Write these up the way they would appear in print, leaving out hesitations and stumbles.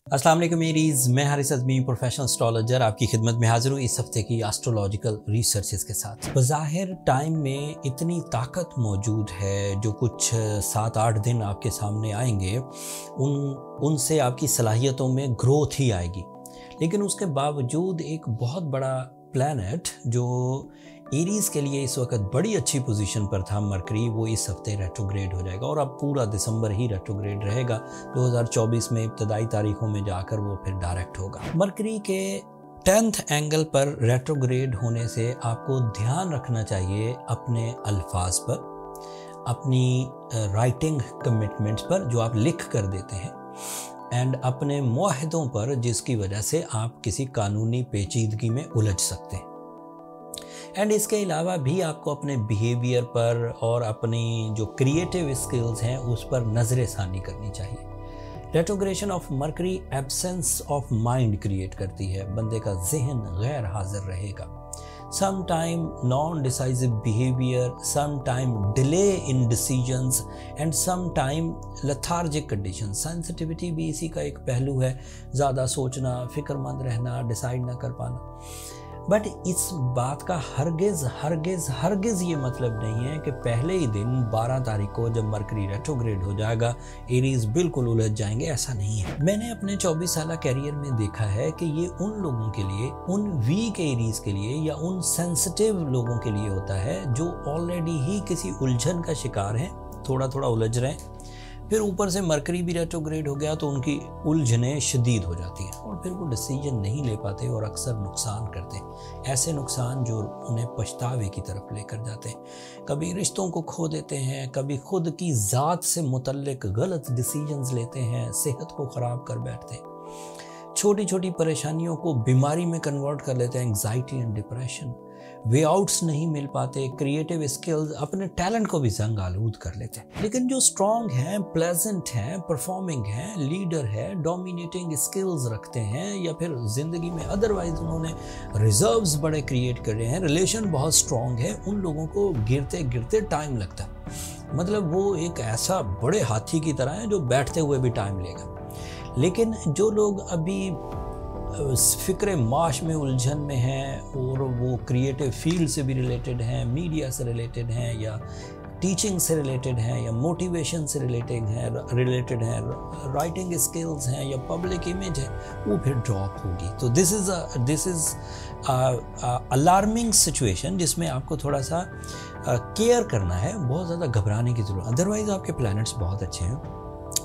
अस्सलाम वालेकुम मेरीज़, मैं हारिस अज़मी प्रोफेशनल एस्ट्रोलॉजर आपकी खिदमत में हाजिर हूँ इस हफ्ते की एस्ट्रोलॉजिकल रिसर्चेस के साथ। बज़ाहिर टाइम में इतनी ताकत मौजूद है जो कुछ 7-8 दिन आपके सामने आएंगे उनसे आपकी सलाहियतों में ग्रोथ ही आएगी, लेकिन उसके बावजूद एक बहुत बड़ा प्लैनेट जो एरीज़ के लिए इस वक्त बड़ी अच्छी पोजीशन पर था, मरकरी, वो इस हफ्ते रेट्रोग्रेड हो जाएगा और अब पूरा दिसंबर ही रेट्रोग्रेड रहेगा। 2024 में इब्तदाई तारीखों में जाकर वो फिर डायरेक्ट होगा। मरकरी के 10th एंगल पर रेट्रोग्रेड होने से आपको ध्यान रखना चाहिए अपने अल्फाज पर, अपनी राइटिंग कमिटमेंट्स पर जो आप लिख कर देते हैं, एंड अपने मुआहदों पर जिसकी वजह से आप किसी कानूनी पेचीदगी में उलझ सकते हैं। एंड इसके अलावा भी आपको अपने बिहेवियर पर और अपनी जो क्रिएटिव स्किल्स हैं उस पर नज़र षानी करनी चाहिए। Retrogression of Mercury absence of mind create करती है, बंदे का जहन गैर हाजिर रहेगा। Some time non decisive behaviour, some time delay in decisions and some time lethargic condition. Sensitivity भी इसी का एक पहलू है, ज़्यादा सोचना, फिक्रमंद रहना, डिसाइड ना कर पाना। बट इस बात का हरगिज़ ये मतलब नहीं है कि पहले ही दिन 12 तारीख को जब मरकरी रेट्रोग्रेड हो जाएगा एरीज़ बिल्कुल उलझ जाएंगे, ऐसा नहीं है। मैंने अपने 24 साल कैरियर में देखा है कि ये उन लोगों के लिए, उन वीक एरीज़ के लिए या उन सेंसिटिव लोगों के लिए होता है जो ऑलरेडी ही किसी उलझन का शिकार हैं, थोड़ा थोड़ा उलझ रहे हैं, फिर ऊपर से मरकरी भी रेट्रोग्रेड हो गया तो उनकी उलझनें शदीद हो जाती हैं और फिर वो डिसीजन नहीं ले पाते और अक्सर नुकसान करते हैं, ऐसे नुकसान जो उन्हें पछतावे की तरफ लेकर जाते हैं। कभी रिश्तों को खो देते हैं, कभी खुद की ज़ात से मुतल्लिक गलत डिसीजंस लेते हैं, सेहत को ख़राब कर बैठते हैं, छोटी छोटी परेशानियों को बीमारी में कन्वर्ट कर लेते हैं, anxiety and depression, way outs नहीं मिल पाते, क्रिएटिव स्किल्स, अपने टैलेंट को भी जंग आलूद कर लेते हैं। लेकिन जो स्ट्रॉन्ग हैं, प्लेजेंट हैं, परफॉर्मिंग हैं, लीडर है, डोमिनेटिंग स्किल्स रखते हैं, या फिर ज़िंदगी में अदरवाइज उन्होंने रिजर्व्स बड़े क्रिएट कर रहे हैं, रिलेशन बहुत स्ट्रॉन्ग है, उन लोगों को गिरते गिरते टाइम लगता है। मतलब वो एक ऐसा बड़े हाथी की तरह है जो बैठते हुए भी टाइम लेगा। लेकिन जो लोग अभी फ़िक्र माश में उलझन में हैं और वो क्रिएटिव फील्ड से भी रिलेटेड हैं, मीडिया से रिलेटेड हैं, या टीचिंग से रिलेटेड हैं, या मोटिवेशन से रिलेटेड हैं, राइटिंग स्किल्स हैं, या पब्लिक इमेज है, वो फिर ड्रॉप होगी। तो दिस इज़ अलार्मिंग सिचुएशन जिसमें आपको थोड़ा सा केयर करना है, बहुत ज़्यादा घबराने की ज़रूरत। अदरवाइज़ आपके प्लैनेट्स बहुत अच्छे हैं।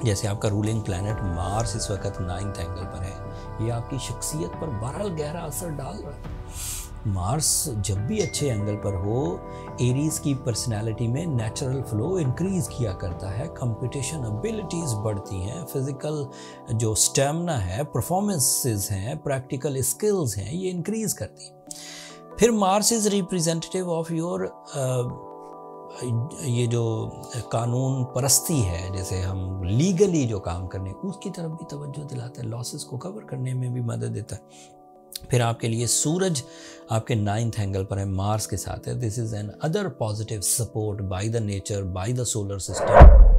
जैसे आपका रूलिंग प्लैनेट मार्स इस वक्त 9th एंगल पर है, ये आपकी शख्सियत पर बहरहाल गहरा असर डाल रहा है। मार्स जब भी अच्छे एंगल पर हो, एरीज़ की पर्सनैलिटी में नेचुरल फ्लो इंक्रीज़ किया करता है, कंपटीशन एबिलिटीज़ बढ़ती हैं, फिज़िकल जो स्टेमिना है, परफॉर्मेंसेस हैं, प्रैक्टिकल स्किल्स हैं, ये इंक्रीज़ करती हैं। फिर Mars is representative of your ये जो कानून परस्ती है, जैसे हम लीगली जो काम करने, उसकी तरफ भी तवज्जो दिलाता है, लॉसेस को कवर करने में भी मदद देता है। फिर आपके लिए सूरज आपके 9th एंगल पर है, मार्स के साथ है। This is an other positive support by the nature, by the solar system.